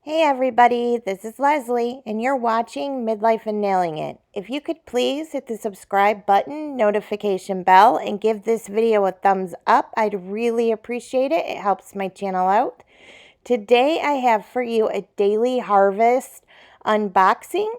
Hey everybody, this is Leslie, and you're watching Midlife and Nailing It. If you could please hit the subscribe button, notification bell, and give this video a thumbs up, I'd really appreciate it. It helps my channel out. Today I have for you a daily harvest unboxing,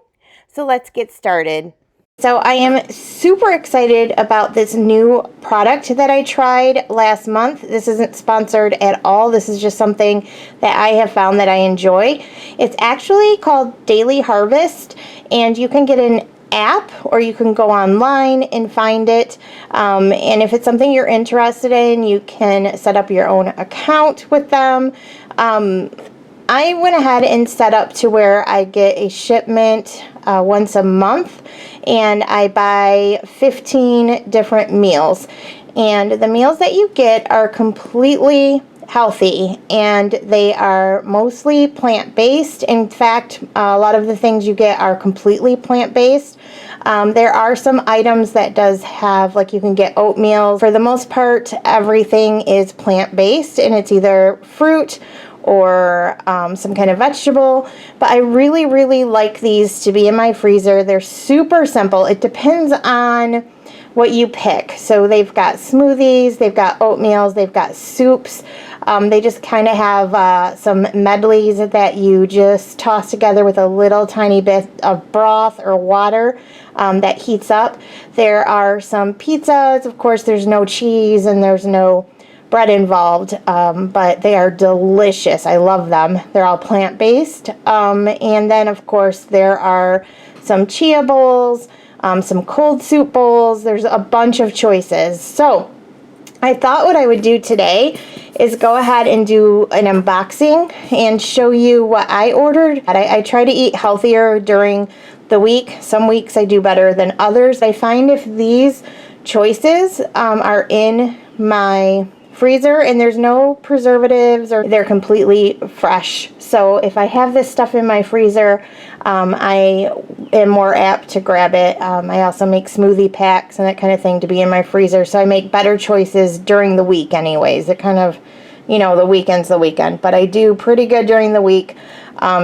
so let's get started. So I am super excited about this new product that I tried last month. This isn't sponsored at all. This is just something that I have found that I enjoy. It's actually called Daily Harvest, and you can get an app or you can go online and find it. And if it's something you're interested in, you can set up your own account with them. I went ahead and set up to where I get a shipment once a month, and I buy 15 different meals. And the meals that you get are completely healthy, and they are mostly plant-based. In fact, a lot of the things you get are completely plant-based. There are some items that does have, like you can get oatmeal. For the most part, everything is plant-based, and it's either fruit or some kind of vegetable, but I really like these to be in my freezer. They're super simple. It depends on what you pick. So they've got smoothies, they've got oatmeals, they've got soups. They just kind of have some medleys that you just toss together with a little tiny bit of broth or water that heats up. There are some pizzas. Of course, there's no cheese and there's no bread involved, but they are delicious. I love them. They're all plant-based. And then, of course, there are some chia bowls, some cold soup bowls. There's a bunch of choices. So I thought what I would do today is go ahead and do an unboxing and show you what I ordered. I try to eat healthier during the week. Some weeks I do better than others. I find if these choices are in my freezer and there's no preservatives or they're completely fresh. So if I have this stuff in my freezer, I am more apt to grab it. I also make smoothie packs and that kind of thing to be in my freezer. So I make better choices during the week anyways. It kind of, you know, the weekend's the weekend, but I do pretty good during the week,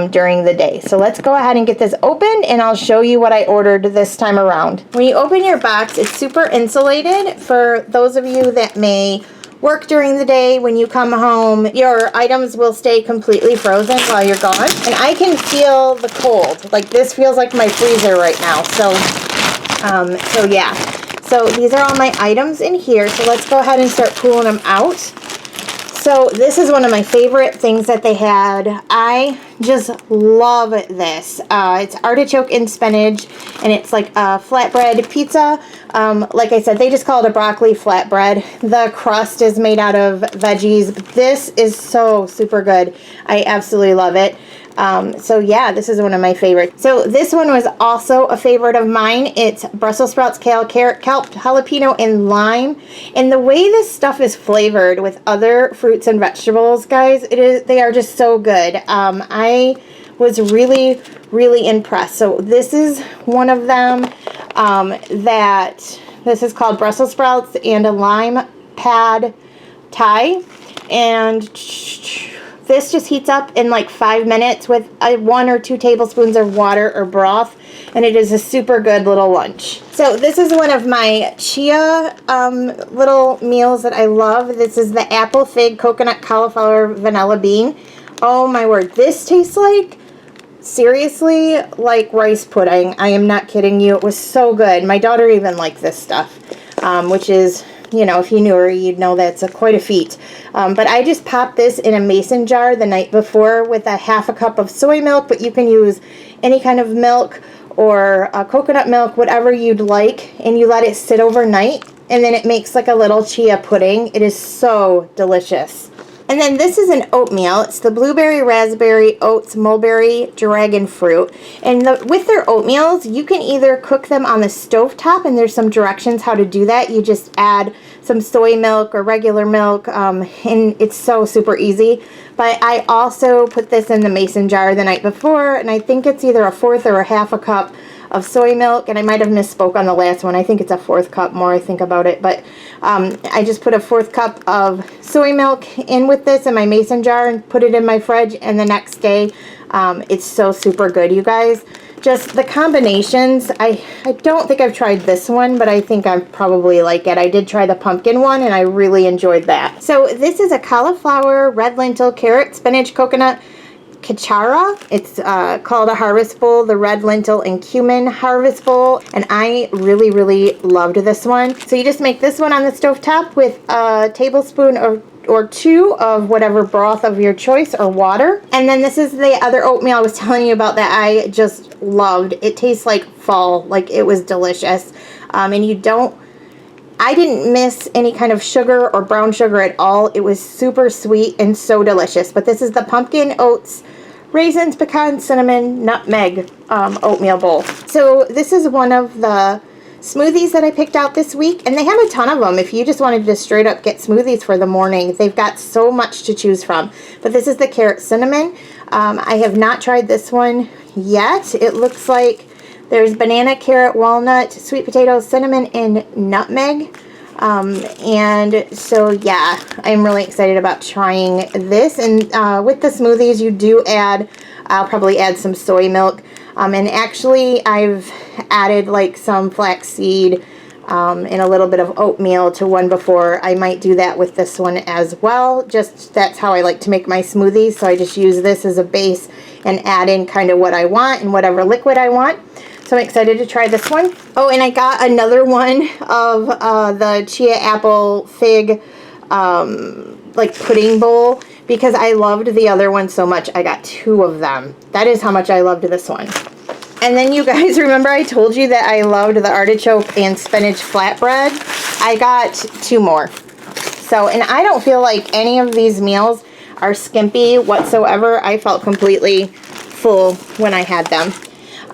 during the day. So let's go ahead and get this opened and I'll show you what I ordered this time around. When you open your box, it's super insulated. For those of you that may work during the day, when you come home, your items will stay completely frozen while you're gone. And I can feel the cold. Like this feels like my freezer right now. So yeah. So these are all my items in here. So let's go ahead and start pulling them out. So this is one of my favorite things that they had. I just love this. It's artichoke and spinach, and it's like a flatbread pizza. Like I said, they just call it a broccoli flatbread. The crust is made out of veggies. This is so super good. I absolutely love it. So yeah, this is one of my favorites. So this one was also a favorite of mine. It's Brussels sprouts, kale, carrot, kelp, jalapeno, and lime. And the way this stuff is flavored with other fruits and vegetables, guys, they are just so good. I was really impressed. So this is one of them this is called Brussels sprouts and a lime pad thai. And this just heats up in like 5 minutes with 1 or 2 tablespoons of water or broth, and it is a super good little lunch. So this is one of my chia little meals that I love. This is the apple, fig, coconut, cauliflower, vanilla bean. Oh my word, this tastes like, seriously, like rice pudding. I am not kidding you. It was so good. My daughter even liked this stuff, which is, you know, if you knew her, you'd know that's quite a feat. But I just popped this in a mason jar the night before with a half a cup of soy milk, but you can use any kind of milk or coconut milk, whatever you'd like, and you let it sit overnight, and then it makes like a little chia pudding. It is so delicious. And then this is an oatmeal. It's the blueberry, raspberry, oats, mulberry, dragon fruit. And with their oatmeals, you can either cook them on the stovetop, and there's some directions how to do that. You just add some soy milk or regular milk, and it's so super easy. But I also put this in the mason jar the night before, and I think it's either a 1/4 or a 1/2 cup of soy milk, and I might have misspoke on the last one. I think it's a 4th cup more I think about it, but I just put a 4th cup of soy milk in with this in my mason jar and put it in my fridge, and the next day it's so super good, you guys. Just the combinations, I don't think I've tried this one, but I think I probably like it. I did try the pumpkin one, and I really enjoyed that. So this is a cauliflower, red lentil, carrot, spinach, coconut, cachara. It's called a harvest bowl, the red lentil and cumin harvest bowl, and I really loved this one. So you just make this one on the stovetop with a tablespoon or 2 of whatever broth of your choice or water. And then this is the other oatmeal I was telling you about that I just loved. It tastes like fall, like it was delicious. And I didn't miss any kind of sugar or brown sugar at all. It was super sweet and so delicious. But this is the pumpkin, oats, raisins, pecan, cinnamon, nutmeg oatmeal bowl. So this is one of the smoothies that I picked out this week, and they have a ton of them. If you just wanted to straight up get smoothies for the morning, they've got so much to choose from. But this is the carrot cinnamon. I have not tried this one yet. It looks like there's banana, carrot, walnut, sweet potato, cinnamon, and nutmeg. And so yeah, I'm really excited about trying this. And with the smoothies, you do add, I'll probably add some soy milk. And actually I've added like some flaxseed and a little bit of oatmeal to one before. I might do that with this one as well. Just that's how I like to make my smoothies. So I just use this as a base and add in kind of what I want and whatever liquid I want. So I'm excited to try this one. Oh, and I got another one of the chia apple fig like pudding bowl because I loved the other one so much. I got 2 of them. That is how much I loved this one. And then you guys remember I told you that I loved the artichoke and spinach flatbread? I got 2 more. So, and I don't feel like any of these meals are skimpy whatsoever. I felt completely full when I had them.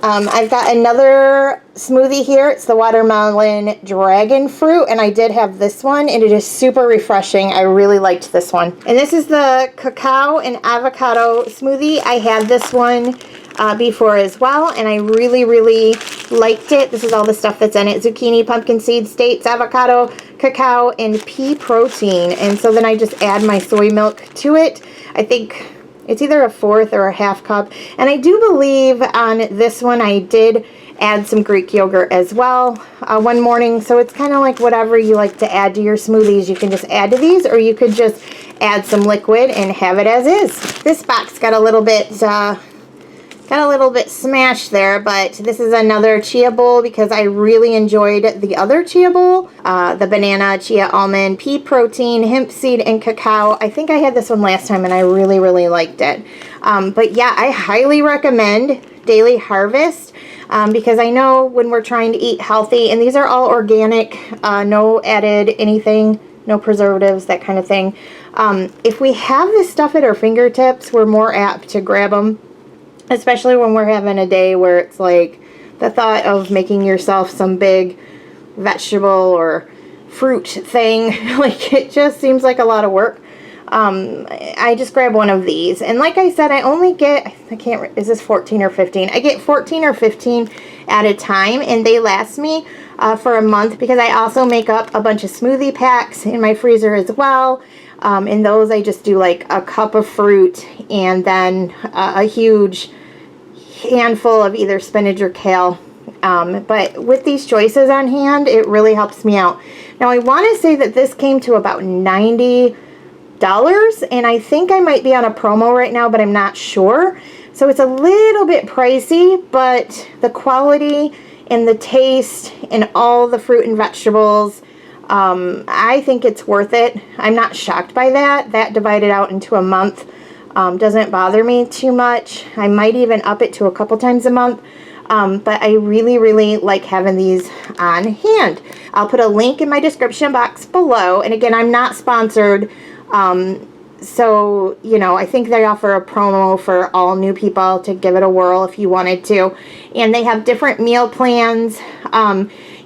I've got another smoothie here. It's the watermelon dragon fruit, and I did have this one, and it is super refreshing. I really liked this one. And this is the cacao and avocado smoothie. I had this one before as well, and I really liked it. This is all the stuff that's in it: zucchini, pumpkin seeds, dates, avocado, cacao, and pea protein. And so then I just add my soy milk to it. I think it's either a 4th or a 1/2 cup. And I do believe on this one I did add some Greek yogurt as well one morning. So it's kind of like whatever you like to add to your smoothies, you can just add to these, or you could just add some liquid and have it as is. This box got a little bit smashed there, but this is another chia bowl because I really enjoyed the other chia bowl. The banana, chia, almond, pea protein, hemp seed, and cacao. I think I had this one last time and I really liked it. But yeah, I highly recommend Daily Harvest because I know when we're trying to eat healthy, and these are all organic, no added anything, no preservatives, that kind of thing. If we have this stuff at our fingertips, we're more apt to grab them. Especially when we're having a day where it's like the thought of making yourself some big vegetable or fruit thing, like it just seems like a lot of work. I just grab one of these. And like I said, I only get, is this 14 or 15? I get 14 or 15 at a time, and they last me for a month because I also make up a bunch of smoothie packs in my freezer as well. In those I just do like a cup of fruit and then a huge handful of either spinach or kale. But with these choices on hand, it really helps me out. Now I want to say that this came to about $90, and I think I might be on a promo right now, but I'm not sure. So it's a little bit pricey, but the quality and the taste and all the fruit and vegetables, I think it's worth it. I'm not shocked by that. That divided out into a month doesn't bother me too much. I might even up it to a couple times a month. But I really like having these on hand. I'll put a link in my description box below. And again, I'm not sponsored. So, you know, I think they offer a promo for all new people to give it a whirl if you wanted to. And they have different meal plans.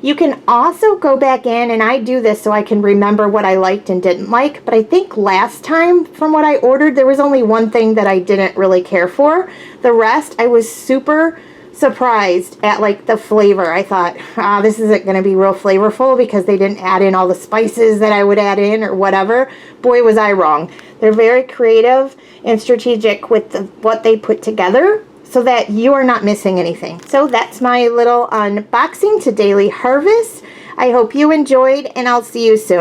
You can also go back in, and I do this so I can remember what I liked and didn't like. But I think last time from what I ordered, there was only one thing that I didn't really care for. The rest, I was super surprised at like the flavor. I thought, this isn't going to be real flavorful because they didn't add in all the spices that I would add in or whatever. Boy, was I wrong. They're very creative and strategic with what they put together so that you are not missing anything. So that's my little unboxing to Daily Harvest. I hope you enjoyed, and I'll see you soon.